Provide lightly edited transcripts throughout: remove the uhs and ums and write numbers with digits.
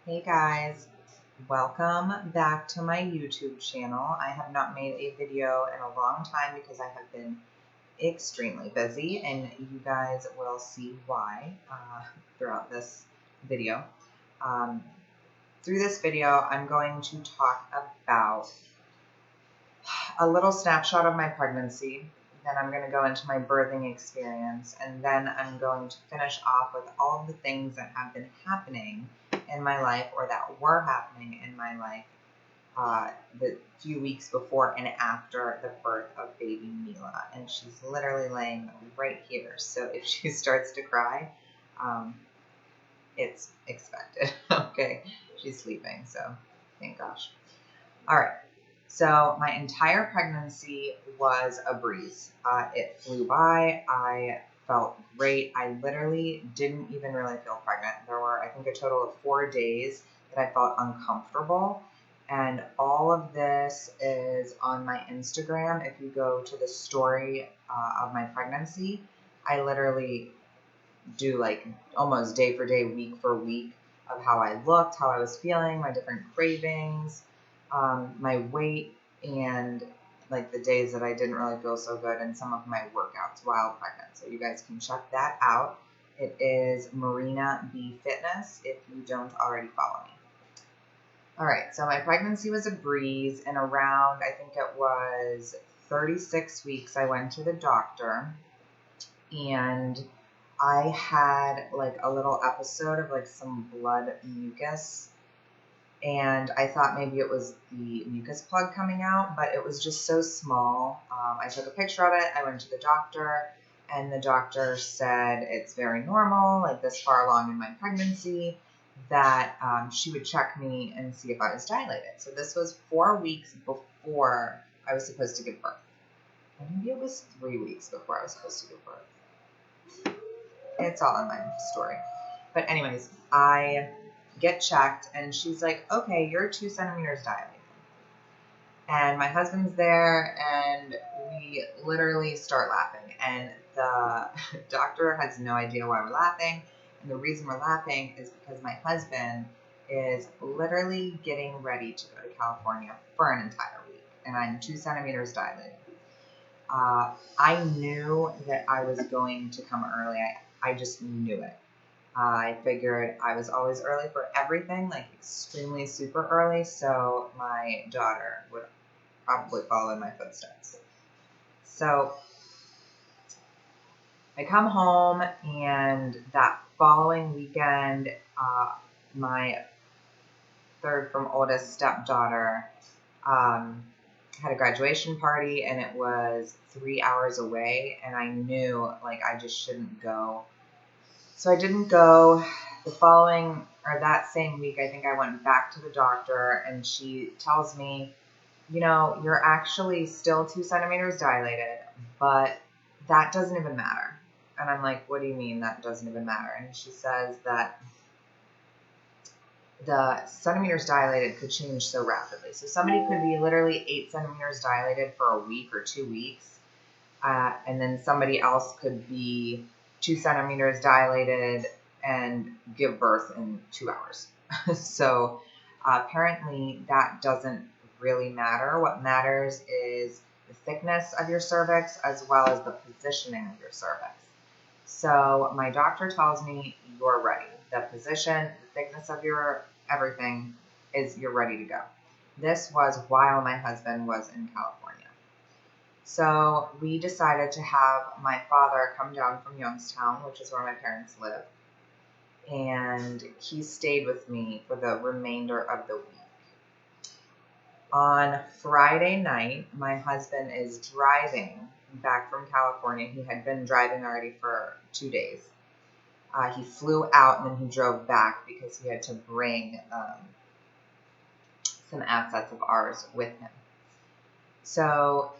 Hey guys, welcome back to my YouTube channel. I have not made a video in a long time because I have been extremely busy, and you guys will see why throughout this video. Through this video, I'm going to talk about a little snapshot of my pregnancy. Then I'm going to go into my birthing experience, and then I'm going to finish off with all of the things that have been happening in my life or that were happening in my life the few weeks before and after the birth of baby Mila. And she's literally laying right here. So if she starts to cry, it's expected. Okay, she's sleeping, so thank gosh. All right. So my entire pregnancy was a breeze. It flew by. I felt great. I literally didn't even really feel pregnant. There were, I think, a total of 4 days that I felt uncomfortable. And all of this is on my Instagram. If you go to the story of my pregnancy, I literally do like almost day for day, week for week of how I looked, how I was feeling, my different cravings, my weight, and like the days that I didn't really feel so good, and some of my workouts while pregnant. So you guys can check that out. It is Marina B Fitness if you don't already follow me. All right, so my pregnancy was a breeze, and around, I think it was 36 weeks, I went to the doctor, and I had like a little episode of like some blood mucus, and I thought maybe it was the mucus plug coming out, but it was just so small. I took a picture of it. I went to the doctor, and the doctor said it's very normal, like this far along in my pregnancy, that she would check me and see if I was dilated. So this was 4 weeks before I was supposed to give birth. Maybe it was 3 weeks before I was supposed to give birth. It's all in my story. But anyways, I get checked, and she's like, okay, you're 2 centimeters dilated. And my husband's there, and we literally start laughing. And the doctor has no idea why we're laughing. And the reason we're laughing is because my husband is literally getting ready to go to California for an entire week. And I'm 2 centimeters dilated. I knew that I was going to come early. I just knew it. I figured I was always early for everything, like extremely super early, so my daughter would probably follow in my footsteps. So I come home, and that following weekend, my third from oldest stepdaughter had a graduation party, and it was 3 hours away, and I knew like I just shouldn't go. So I didn't go. The following, or that same week, I think I went back to the doctor, and she tells me, you know, you're actually still 2 centimeters dilated, but that doesn't even matter. And I'm like, what do you mean that doesn't even matter? And she says that the centimeters dilated could change so rapidly. So somebody could be literally 8 centimeters dilated for a week or 2 weeks, and then somebody else could be 2 centimeters dilated and give birth in 2 hours. So apparently that doesn't really matter. What matters is the thickness of your cervix as well as the positioning of your cervix. So my doctor tells me you're ready. The position, the thickness of your everything is you're ready to go. This was while my husband was in California. So we decided to have my father come down from Youngstown, which is where my parents live, and he stayed with me for the remainder of the week. On Friday night, my husband is driving back from California. He had been driving already for 2 days. He flew out, and then he drove back because he had to bring some assets of ours with him. So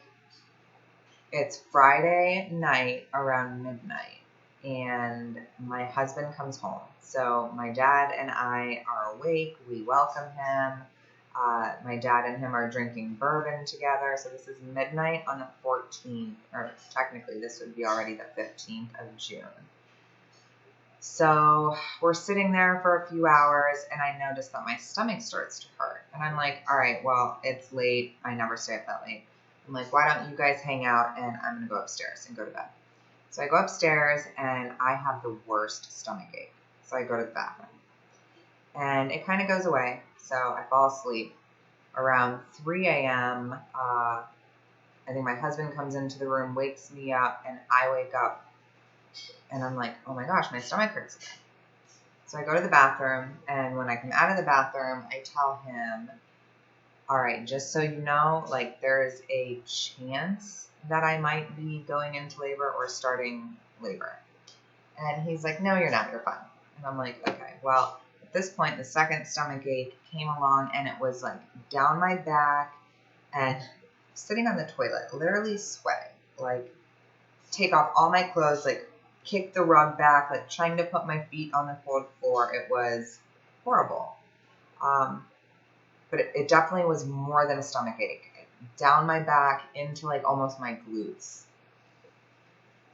it's Friday night around midnight, and my husband comes home. So my dad and I are awake. We welcome him. My dad and him are drinking bourbon together. So this is midnight on the 14th, or technically this would be already the 15th of June. So we're sitting there for a few hours, and I notice that my stomach starts to hurt. And I'm like, all right, well, it's late. I never stay up that late. I'm like, why don't you guys hang out, and I'm going to go upstairs and go to bed. So I go upstairs, and I have the worst stomach ache. So I go to the bathroom, and it kind of goes away. So I fall asleep. Around 3 a.m., I think my husband comes into the room, wakes me up, and I wake up, and I'm like, oh my gosh, my stomach hurts again. So I go to the bathroom, and when I come out of the bathroom, I tell him, all right, just so you know, like, there's a chance that I might be going into labor or starting labor. And he's like, no, you're not, you're fine. And I'm like, okay, well, at this point, the second stomach ache came along, and it was like down my back and sitting on the toilet, literally sweating, like take off all my clothes, like kick the rug back, like trying to put my feet on the cold floor. It was horrible. But it definitely was more than a stomach ache. Down my back into like almost my glutes.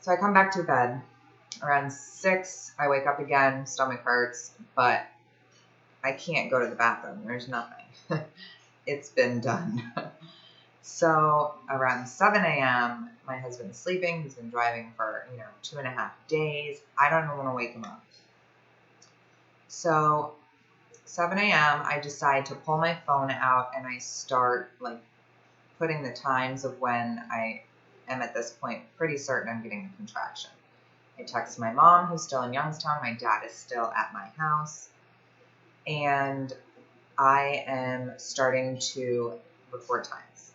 So I come back to bed. Around 6, I wake up again, stomach hurts, but I can't go to the bathroom. There's nothing. It's been done. So around 7 a.m., my husband's sleeping. He's been driving for, 2.5 days. I don't want to wake him up. So 7 a.m., I decide to pull my phone out, and I start like putting the times of when I am at this point pretty certain I'm getting a contraction. I text my mom, who's still in Youngstown. My dad is still at my house. And I am starting to record times.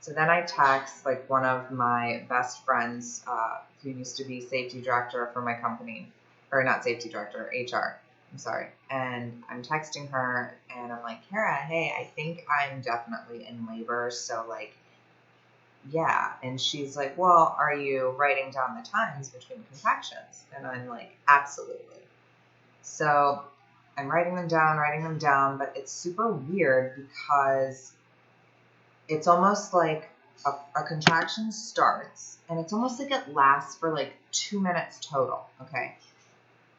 So then I text like one of my best friends who used to be safety director for my company, or not safety director, HR. I'm sorry. And I'm texting her, and I'm like, Kara, hey, I think I'm definitely in labor. So like, yeah. And she's like, well, are you writing down the times between contractions? And I'm like, absolutely. So I'm writing them down, but it's super weird because it's almost like a contraction starts, and it's almost like it lasts for like 2 minutes total, okay?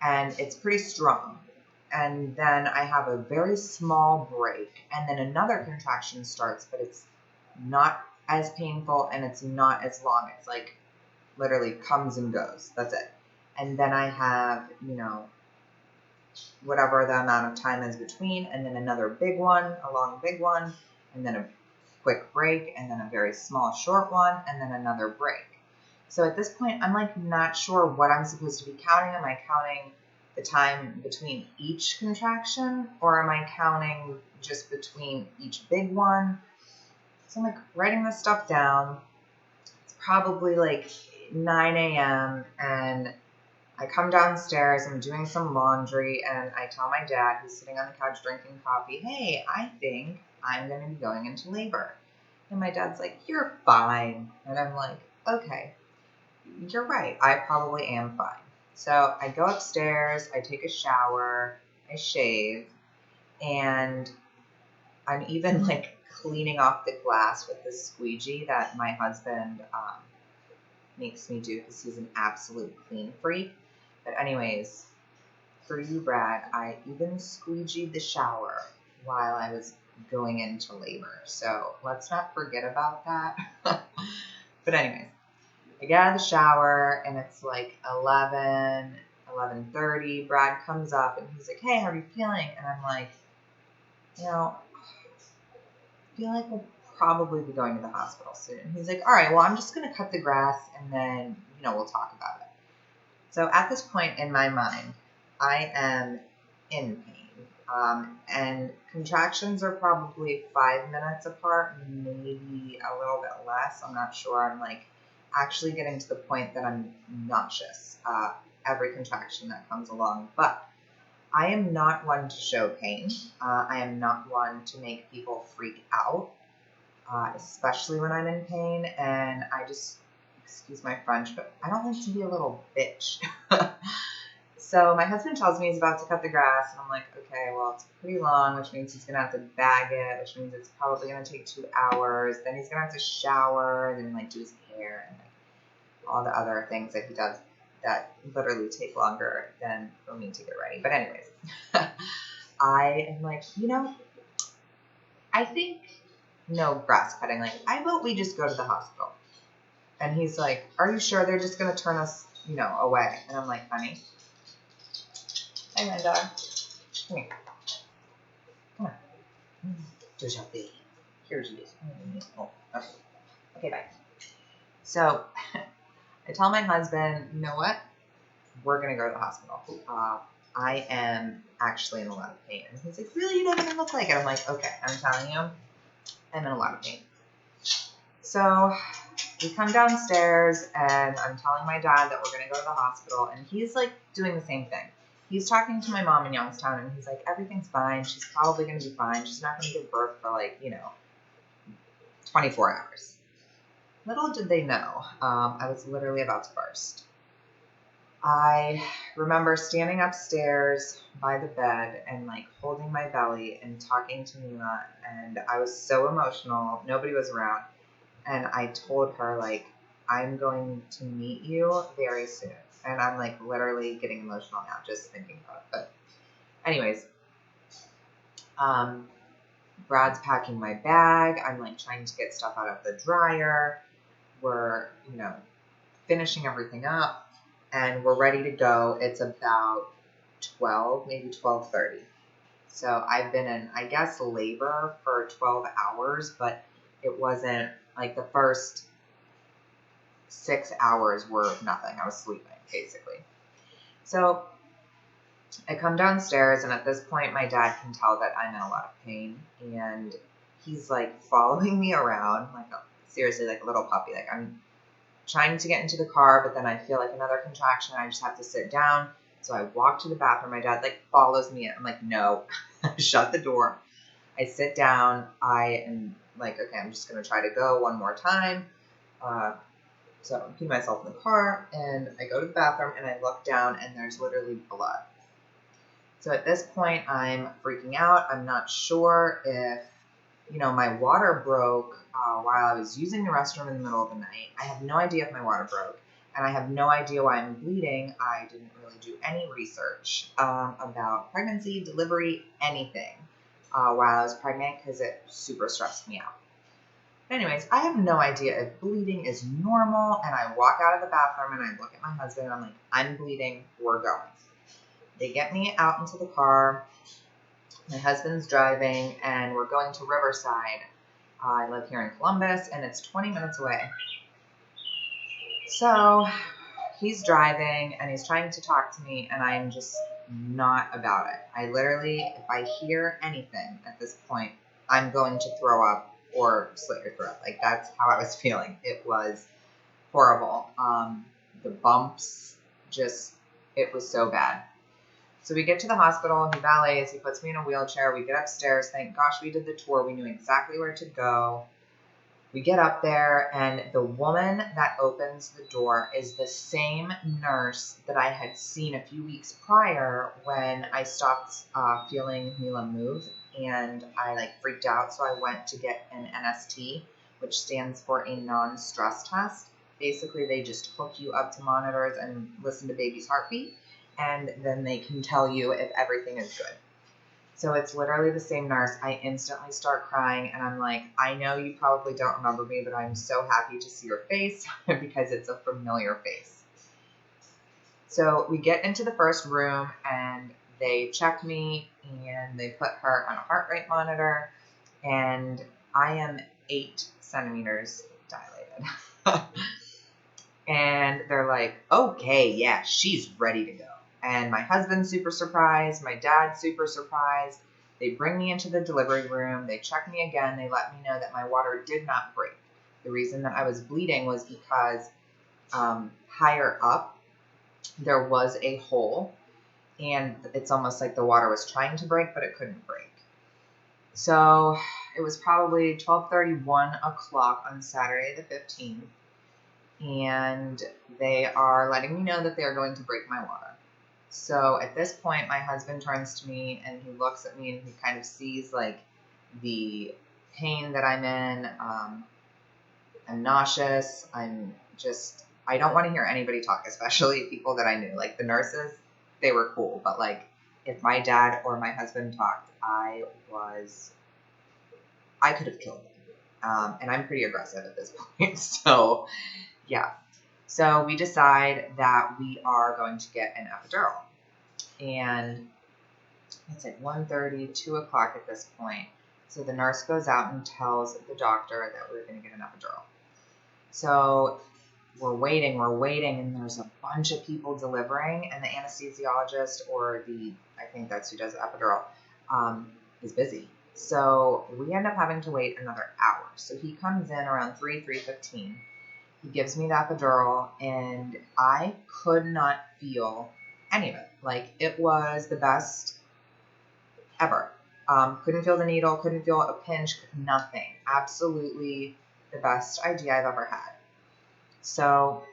And it's pretty strong. And then I have a very small break, and then another contraction starts, but it's not as painful and it's not as long. It's like literally comes and goes. That's it. And then I have, whatever the amount of time is between, and then another big one, a long big one, and then a quick break, and then a very small short one, and then another break. So at this point, I'm like not sure what I'm supposed to be counting. Am I counting the time between each contraction, or am I counting just between each big one? So I'm like writing this stuff down. It's probably like 9 a.m. and I come downstairs, I'm doing some laundry, and I tell my dad, who's sitting on the couch drinking coffee, hey, I think I'm going to be going into labor. And my dad's like, you're fine. And I'm like, okay, you're right. I probably am fine. So I go upstairs, I take a shower, I shave, and I'm even like cleaning off the glass with the squeegee that my husband makes me do because he's an absolute clean freak. But anyways, for you, Brad, I even squeegeed the shower while I was going into labor. So let's not forget about that. But anyways, I get out of the shower, and it's like 11:30. Brad comes up, and he's like, hey, how are you feeling? And I'm like, I feel like we'll probably be going to the hospital soon. He's like, all right, well, I'm just going to cut the grass, and then, we'll talk about it. So at this point in my mind, I am in pain. And contractions are probably 5 minutes apart, maybe a little bit less. I'm not sure. I'm like actually getting to the point that I'm nauseous every contraction that comes along. But I am not one to show pain. I am not one to make people freak out, especially when I'm in pain. And I just, excuse my French, but I don't like to be a little bitch. So my husband tells me he's about to cut the grass, and I'm like, okay, well, it's pretty long, which means he's going to have to bag it, which means it's probably going to take 2 hours. Then he's going to have to shower, and then like do his hair and like all the other things that he does. that literally take longer than for me to get ready. But anyways, I am like, I think no grass cutting. Like, I vote we just go to the hospital. And he's like, are you sure they're just going to turn us, away? And I'm like, honey. Hey, my dog. Come here. Come on. There's your baby. Here's you. Oh, okay. Okay, bye. So I tell my husband, you know what? We're going to go to the hospital. I am actually in a lot of pain. And he's like, really? You don't even look like it. I'm like, okay, I'm telling you, I'm in a lot of pain. So we come downstairs and I'm telling my dad that we're going to go to the hospital. And he's like doing the same thing. He's talking to my mom in Youngstown and he's like, everything's fine. She's probably going to be fine. She's not going to give birth for 24 hours. Little did they know, I was literally about to burst. I remember standing upstairs by the bed and holding my belly and talking to Mila, and I was so emotional. Nobody was around. And I told her I'm going to meet you very soon. And I'm literally getting emotional now just thinking about it. But anyways, Brad's packing my bag. I'm trying to get stuff out of the dryer. We're, finishing everything up and we're ready to go. It's about 12, maybe 12:30. So I've been in, I guess, labor for 12 hours, but it wasn't the first 6 hours were nothing. I was sleeping basically. So I come downstairs and at this point my dad can tell that I'm in a lot of pain and he's following me around seriously like a little puppy. I'm trying to get into the car, but then I feel another contraction. I just have to sit down. So I walk to the bathroom. My dad follows me. I'm no, shut the door. I sit down. I am okay, I'm just going to try to go one more time. So I'm putting myself in the car and I go to the bathroom and I look down and there's literally blood. So at this point I'm freaking out. I'm not sure if my water broke while I was using the restroom in the middle of the night. I have no idea if my water broke, and I have no idea why I'm bleeding. I didn't really do any research about pregnancy, delivery, anything while I was pregnant because it super stressed me out. Anyways, I have no idea if bleeding is normal, and I walk out of the bathroom and I look at my husband and I'm I'm bleeding, we're going. They get me out into the car. My husband's driving, and we're going to Riverside. I live here in Columbus, and it's 20 minutes away. So he's driving, and he's trying to talk to me, and I'm just not about it. I literally, if I hear anything at this point, I'm going to throw up or slit your throat. That's how I was feeling. It was horrible. The bumps, it was so bad. So we get to the hospital, he valets, he puts me in a wheelchair, we get upstairs, thank gosh we did the tour, we knew exactly where to go. We get up there, and the woman that opens the door is the same nurse that I had seen a few weeks prior when I stopped feeling Mila move, and I freaked out, so I went to get an NST, which stands for a non-stress test. Basically, they just hook you up to monitors and listen to baby's heartbeat, and then they can tell you if everything is good. So it's literally the same nurse. I instantly start crying, and I'm I know you probably don't remember me, but I'm so happy to see your face because it's a familiar face. So we get into the first room, and they check me, and they put her on a heart rate monitor, and I am 8 centimeters dilated. And they're okay, yeah, she's ready to go. And my husband's super surprised. My dad's super surprised. They bring me into the delivery room. They check me again. They let me know that my water did not break. The reason that I was bleeding was because higher up, there was a hole. And it's almost like the water was trying to break, but it couldn't break. So it was probably 12:30, 1 o'clock on Saturday the 15th. And they are letting me know that they are going to break my water. So at this point, my husband turns to me and he looks at me and he kind of sees the pain that I'm in. I'm nauseous. I don't want to hear anybody talk, especially people that I knew. Like the nurses, they were cool. But like if my dad or my husband talked, I could have killed them. And I'm pretty aggressive at this point. So yeah. So we decide that we are going to get an epidural. And it's like 1:30, 2 o'clock at this point. So the nurse goes out and tells the doctor that we're going to get an epidural. So we're waiting, and there's a bunch of people delivering, and the anesthesiologist, or I think that's who does the epidural, is busy. So we end up having to wait another hour. So he comes in around 3:15. He gives me the epidural, and I could not feel any of it. Like, it was the best ever. Couldn't feel the needle, couldn't feel a pinch, nothing. Absolutely the best idea I've ever had. So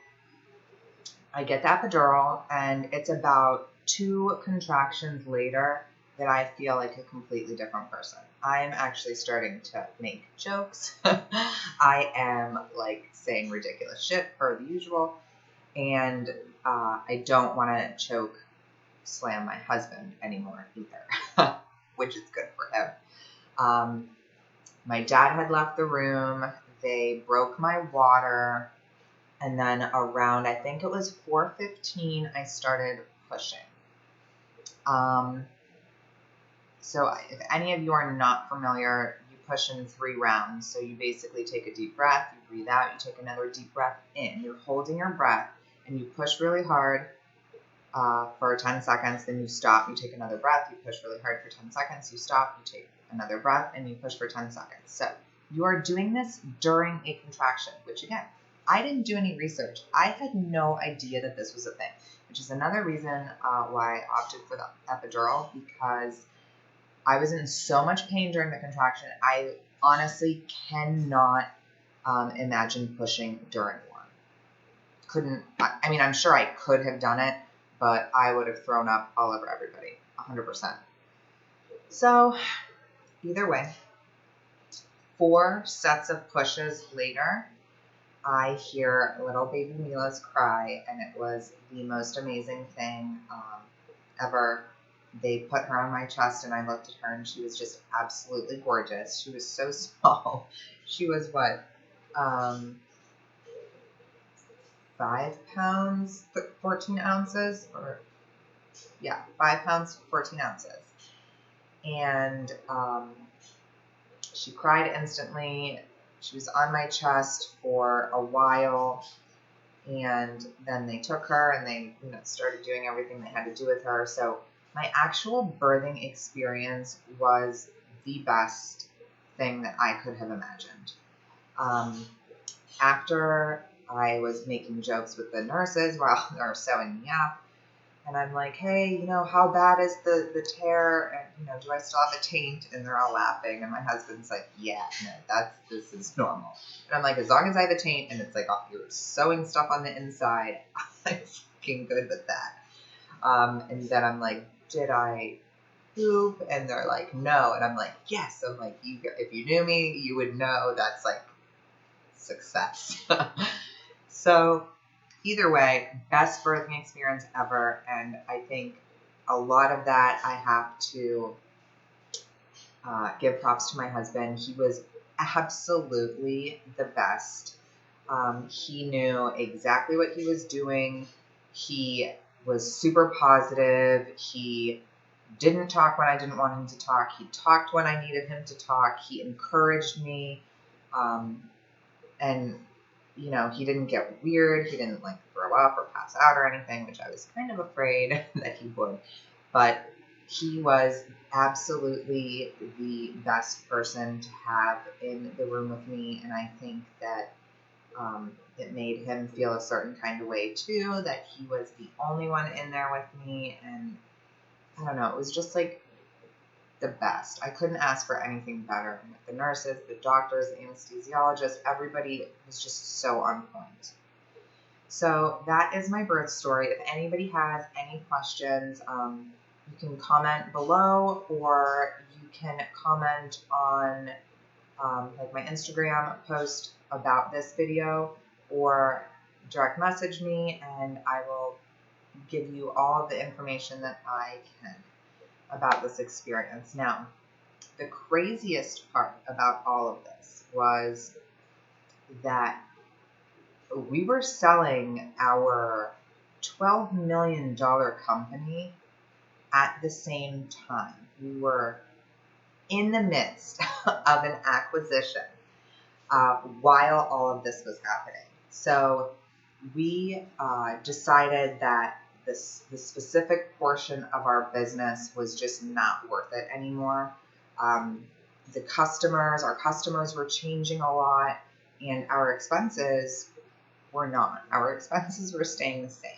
I get the epidural, and it's about 2 contractions later that I feel like a completely different person. I'm actually starting to make jokes. I am like saying ridiculous shit per the usual. And I don't want to choke slam my husband anymore either, which is good for him. My dad had left the room. They broke my water. And then around, I think it was 4:15, I started pushing. So if any of you are not familiar, you push in 3 rounds. So you basically take a deep breath, you breathe out, you take another deep breath in. You're holding your breath, and you push really hard for 10 seconds. Then you stop, you take another breath, you push really hard for 10 seconds, you stop, you take another breath, and you push for 10 seconds. So you are doing this during a contraction, which again, I didn't do any research. I had no idea that this was a thing, which is another reason why I opted for the epidural, because I was in so much pain during the contraction. I honestly cannot imagine pushing during one. I mean, I'm sure I could have done it, but I would have thrown up all over everybody, 100%. So either way, 4 sets of pushes later, I hear little baby Mila's cry, and it was the most amazing thing ever. They put her on my chest, and I looked at her, and she was just absolutely gorgeous. She was so small. She was 5 pounds, 14 ounces, 5 pounds, 14 ounces. And she cried instantly. She was on my chest for a while, and then they took her, and they started doing everything they had to do with her. So my actual birthing experience was the best thing that I could have imagined. After I was making jokes with the nurses while they were sewing me up, and I'm like, hey, how bad is the tear? And, do I still have a taint? And they're all laughing. And my husband's like, yeah, no, this is normal. And I'm like, as long as I have a taint and it's like, oh, you're sewing stuff on the inside, I'm fucking good with that. And then I'm like, did I poop? And they're like, no. And I'm like, yes. I'm like, if you knew me, you would know that's like success. So either way, best birthing experience ever. And I think a lot of that I have to give props to my husband. He was absolutely the best. He knew exactly what he was doing. He was super positive. He didn't talk when I didn't want him to talk. He talked when I needed him to talk. He encouraged me. And he didn't get weird. He didn't like throw up or pass out or anything, which I was kind of afraid that he would. But he was absolutely the best person to have in the room with me. And I think that it made him feel a certain kind of way too, that he was the only one in there with me. And I don't know, it was just like the best. I couldn't ask for anything better. The nurses, the doctors, the anesthesiologists, everybody was just so on point. So that is my birth story. If anybody has any questions, you can comment below, or you can comment on like my Instagram post about this video, or direct message me and I will give you all of the information that I can about this experience. Now, the craziest part about all of this was that we were selling our $12 million company at the same time. We were in the midst of an acquisition while all of this was happening. So we decided that the specific portion of our business was just not worth it anymore. Our customers were changing a lot, and our expenses were not. Our expenses were staying the same.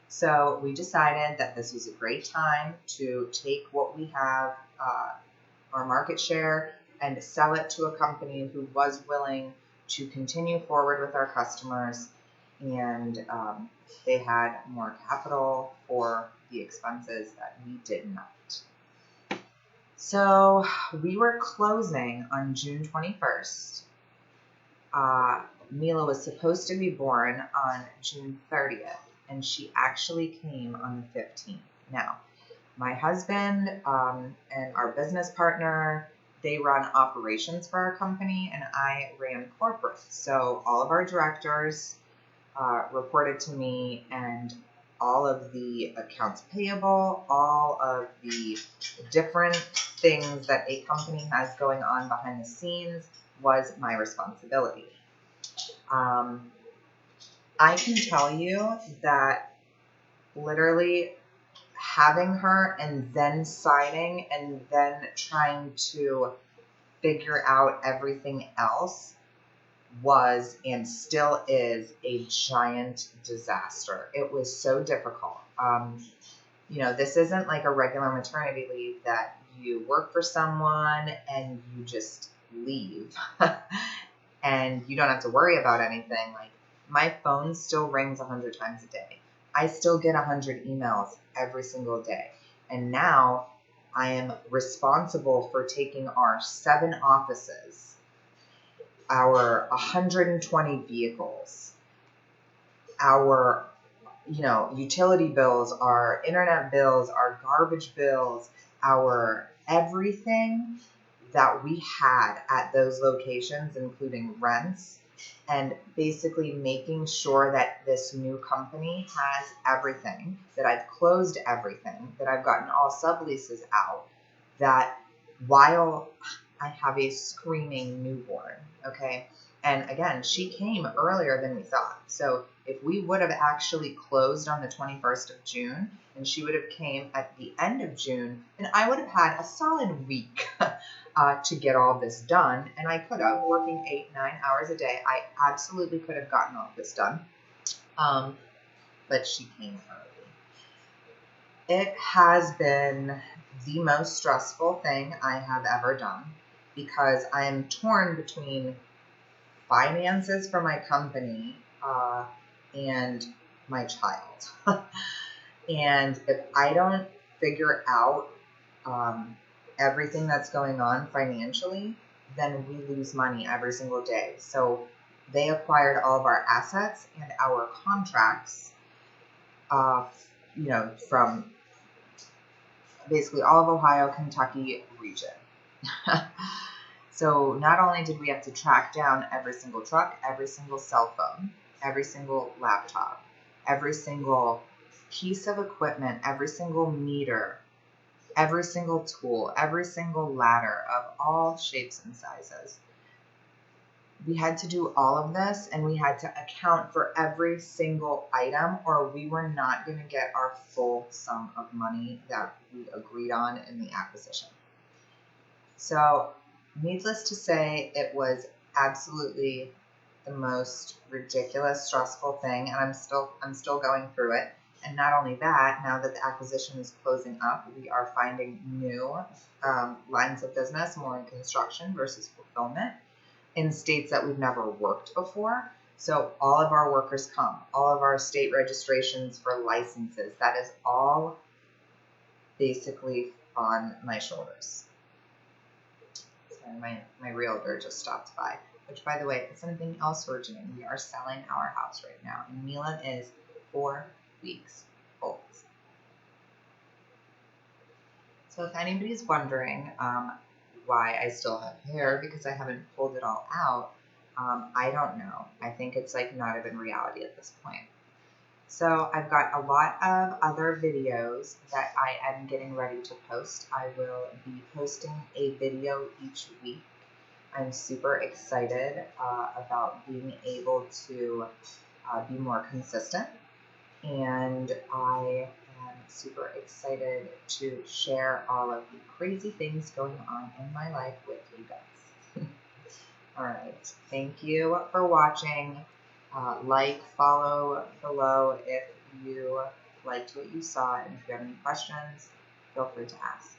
So we decided that this was a great time to take what we have, our market share, and sell it to a company who was willing to continue forward with our customers, and they had more capital for the expenses that we did not. So we were closing on June 21st. Mila was supposed to be born on June 30th, and she actually came on the 15th. Now, my husband and our business partner, they run operations for our company, and I ran corporate. So all of our directors reported to me, and all of the accounts payable, all of the different things that a company has going on behind the scenes was my responsibility. I can tell you that literally having her and then signing and then trying to figure out everything else was and still is a giant disaster. It was so difficult. This isn't like a regular maternity leave that you work for someone and you just leave and you don't have to worry about anything. Like, my phone still rings 100 times a day. I still get 100 emails every single day. And now I am responsible for taking our 7 offices, our 120 vehicles, our utility bills, our internet bills, our garbage bills, our everything that we had at those locations, including rents, and basically making sure that this new company has everything, that I've closed everything, that I've gotten all subleases out, that while I have a screaming newborn, okay? And again, she came earlier than we thought. So if we would have actually closed on the 21st of June and she would have came at the end of June, then I would have had a solid week to get all this done. And I could have, working 8-9 hours a day, I absolutely could have gotten all this done. But she came early. It has been the most stressful thing I have ever done because I am torn between finances for my company and my child. And if I don't figure out everything that's going on financially, then we lose money every single day. So they acquired all of our assets and our contracts, from basically all of Ohio, Kentucky region. So not only did we have to track down every single truck, every single cell phone, every single laptop, every single piece of equipment, every single meter, every single tool, every single ladder of all shapes and sizes. We had to do all of this, and we had to account for every single item, or we were not going to get our full sum of money that we agreed on in the acquisition. So needless to say, it was absolutely the most ridiculous, stressful thing, and I'm still going through it. And not only that, now that the acquisition is closing up, we are finding new lines of business, more in construction versus fulfillment, in states that we've never worked before. So all of our workers come, all of our state registrations for licenses, that is all basically on my shoulders. Sorry, my realtor just stopped by. which, by the way, is something else we're doing. We are selling our house right now, and Mila is 4 weeks old. So if anybody's wondering why I still have hair, because I haven't pulled it all out, I don't know. I think it's like not even reality at this point. So I've got a lot of other videos that I am getting ready to post. I will be posting a video each week. I'm super excited about being able to be more consistent, and I am super excited to share all of the crazy things going on in my life with you guys. All right, thank you for watching. Like, follow below if you liked what you saw, and if you have any questions, feel free to ask.